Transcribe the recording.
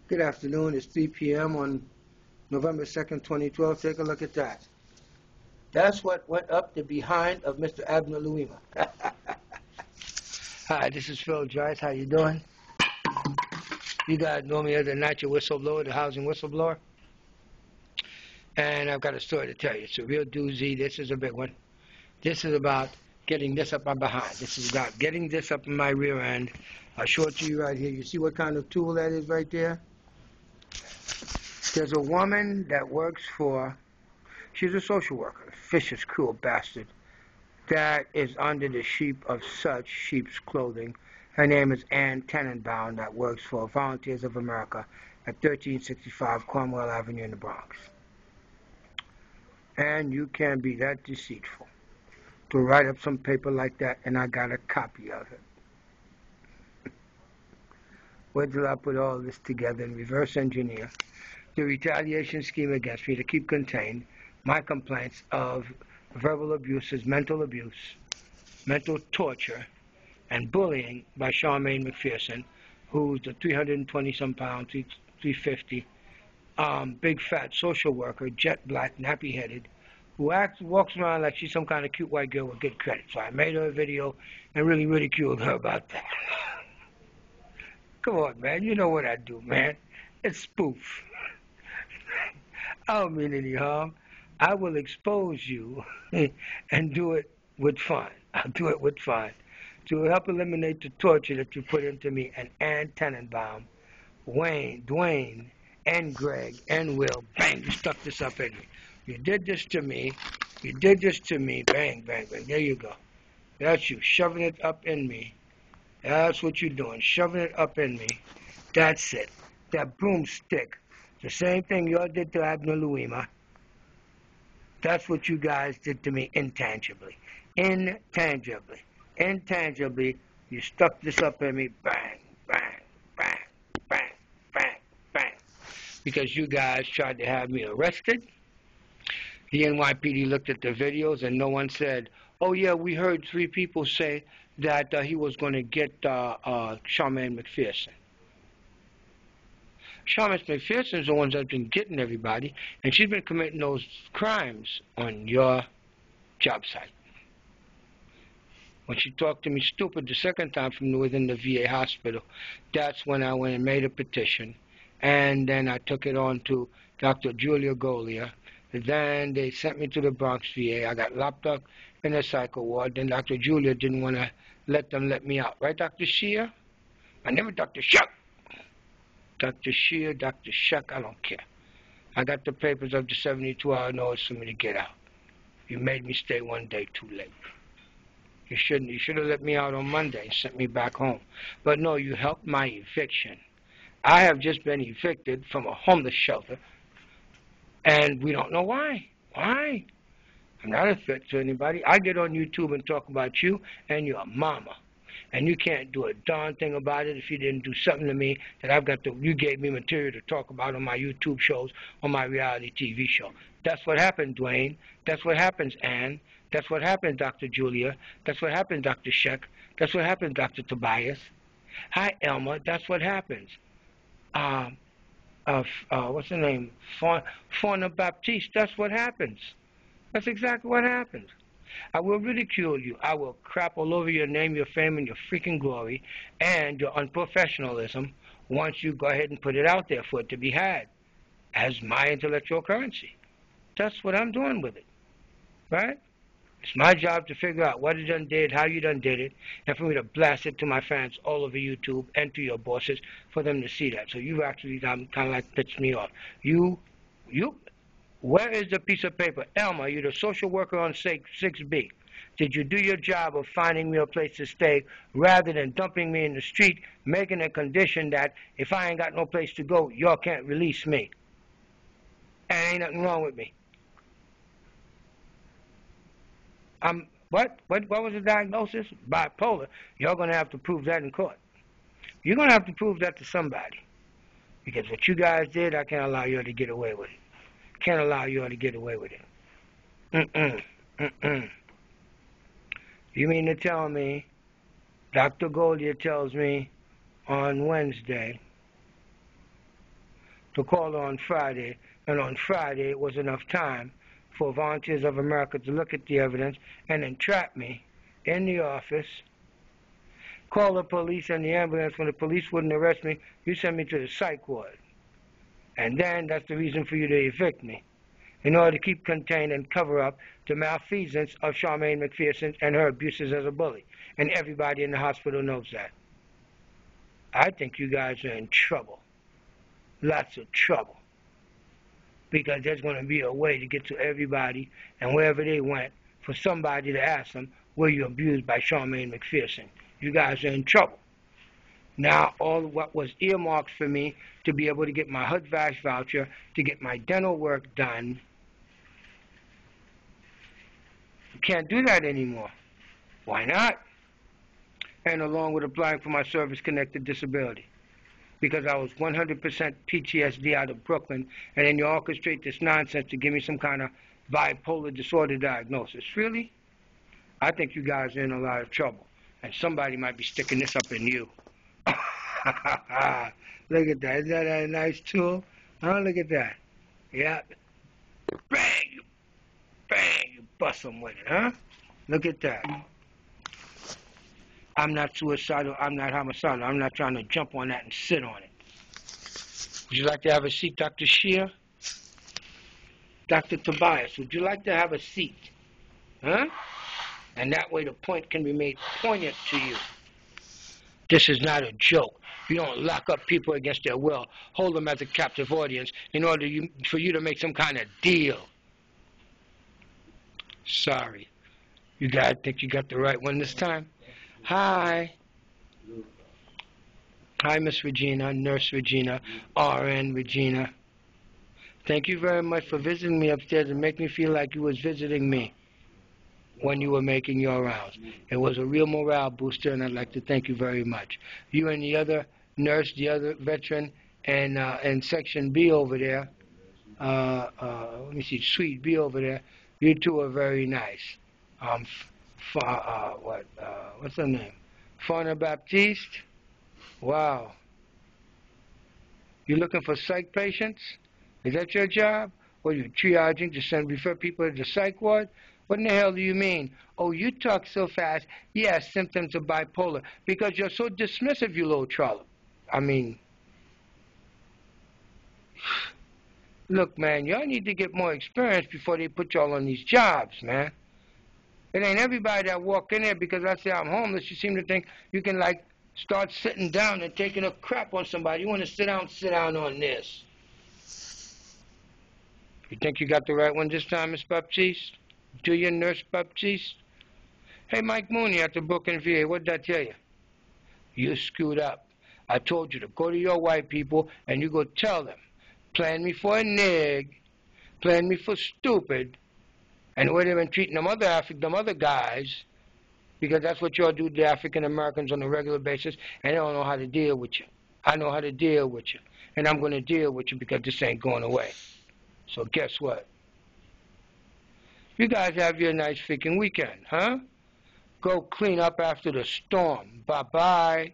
Good afternoon. It's 3 p.m. on November 2nd, 2012. Take a look at that. That's what went up the behind of Mr. Abner Louima. Hi, this is Phil Joyce. How you doing? You guys know me as the natural whistleblower, the housing whistleblower. And I've got a story to tell you. It's a real doozy. This is a big one. This is about getting this up my behind. This is about getting this up in my rear end. I'll show it to you right here. You see what kind of tool that is right there? There's a woman that works for, she's a social worker, a vicious, cruel bastard, that is under the sheep of such sheep's clothing. Her name is Ann Tenenbaum, that works for Volunteers of America at 1365 Cromwell Avenue in the Bronx. And you can be that deceitful to write up some paper like that, and I got a copy of it. Where did I put all this together and reverse engineer the retaliation scheme against me to keep contained my complaints of verbal abuses, mental abuse, mental torture, and bullying by Charmaine McPherson, who's the 320-some pound, 350, big fat social worker, jet black, nappy-headed, who walks around like she's some kind of cute white girl with good credit. So I made her a video and really ridiculed her about that. Come on, man. You know what I do, man. It's spoof. I don't mean any harm. I will expose you and do it with fun. I'll do it with fun to help eliminate the torture that you put into me and Ann Tenenbaum, Wayne, Dwayne, and Greg, and Will. Bang, you stuck this up in me. You did this to me. You did this to me. Bang, bang, bang. There you go. That's you, shoving it up in me. That's what you're doing, shoving it up in me. That's it. That broomstick. The same thing y'all did to Abner Louima. That's what you guys did to me intangibly. Intangibly. Intangibly, you stuck this up in me. Bang, bang, bang, bang, bang, bang. Because you guys tried to have me arrested. The NYPD looked at the videos and no one said, oh yeah, we heard 3 people say that he was going to get Charmaine McPherson. Charmaine McPherson's the one that's been getting everybody, and she's been committing those crimes on your job site. When she talked to me stupid the second time from within the VA hospital, that's when I went and made a petition, and then I took it on to Dr. Julia Golia. Then they sent me to the Bronx VA. I got locked up in a psycho ward. Then Dr. Julia didn't want to let me out. Right, Dr. Shear? My name is Dr. Shuck. Dr. Shear, Dr. Shuck, I don't care. I got the papers of the 72-hour notice for me to get out. You made me stay one day too late. You shouldn't. You should have let me out on Monday and sent me back home. But no, you helped my eviction. I have just been evicted from a homeless shelter, and we don't know why. Why? I'm not a threat to anybody. I get on YouTube and talk about you and your mama. And you can't do a darn thing about it if you didn't do something to me that I've got to, you gave me material to talk about on my YouTube shows, on my reality TV show. That's what happened, Dwayne. That's what happens, Ann. That's what happened, Dr. Julia. That's what happened, Dr. Sheck. That's what happened, Dr. Tobias. Hi, Elma. That's what happens. What's her name? Fauna Baptiste. That's what happens. That's exactly what happens. I will ridicule you. I will crap all over your name, your fame, and your freaking glory, and your unprofessionalism once you go ahead and put it out there for it to be had as my intellectual currency. That's what I'm doing with it, right? It's my job to figure out what you done did, how you done did it, and for me to blast it to my fans all over YouTube and to your bosses for them to see that. So you've actually kind of like pissed me off. Where is the piece of paper? Elma, you're the social worker on 6B. Did you do your job of finding me a place to stay rather than dumping me in the street, making a condition that if I ain't got no place to go, y'all can't release me? And ain't nothing wrong with me. What was the diagnosis? Bipolar. Y'all going to have to prove that in court. You're going to have to prove that to somebody. Because what you guys did, I can't allow you to get away with it. Can't allow you to get away with it. You mean to tell me, Dr. Golia tells me on Wednesday to call her on Friday, and on Friday it was enough time for Volunteers of America to look at the evidence and entrap me in the office, call the police and the ambulance. When the police wouldn't arrest me, you sent me to the psych ward. And then that's the reason for you to evict me, in order to keep contained and cover up the malfeasance of Charmaine McPherson and her abuses as a bully. And everybody in the hospital knows that. I think you guys are in trouble. Lots of trouble. Because there's going to be a way to get to everybody, and wherever they went, for somebody to ask them, were you abused by Charmaine McPherson? You guys are in trouble. Now, all what was earmarked for me to be able to get my HUD-VASH voucher, to get my dental work done, you can't do that anymore. Why not? And along with applying for my service-connected disability. Because I was 100% PTSD out of Brooklyn, and then you orchestrate this nonsense to give me some kind of bipolar disorder diagnosis. Really? I think you guys are in a lot of trouble, and somebody might be sticking this up in you. Look at that. Isn't that a nice tool? Oh, look at that. Yeah. Bang! Bang! You bust them with it, huh? Look at that. I'm not suicidal. I'm not homicidal. I'm not trying to jump on that and sit on it. Would you like to have a seat, Dr. Shear? Dr. Tobias, would you like to have a seat? Huh? And that way the point can be made poignant to you. This is not a joke. You don't lock up people against their will, hold them as a captive audience in order for you to make some kind of deal. Sorry. You guys think you got the right one this time? Hi. Hi, Miss Regina, Nurse Regina, RN Regina. Thank you very much for visiting me upstairs and make me feel like you was visiting me when you were making your rounds. It was a real morale booster, and I'd like to thank you very much. You and the other nurse, the other veteran, and Section B over there, let me see, Suite B over there, you two are very nice. What's her name? Fauna Baptiste? Wow. You looking for psych patients? Is that your job? Or you triaging to refer people to the psych ward? What in the hell do you mean? Oh, you talk so fast. Yes, symptoms of bipolar. Because you're so dismissive, you little trollop. I mean, look, man, y'all need to get more experience before they put y'all on these jobs, man. It ain't everybody that walk in there because I say I'm homeless. You seem to think you can, like, start sitting down and taking a crap on somebody. You want to sit down on this. You think you got the right one this time, Miss Baptiste? Do you, Nurse Baptiste? Hey, Mike Mooney at the Brooklyn VA, what did I tell you? You screwed up. I told you to go to your white people and you go tell them. Plan me for a nig. Plan me for stupid. And the way they've been treating them other guys, because that's what y'all do to African Americans on a regular basis, and they don't know how to deal with you. I know how to deal with you. And I'm going to deal with you because this ain't going away. So guess what? You guys have your nice freaking weekend, huh? Go clean up after the storm. Bye-bye.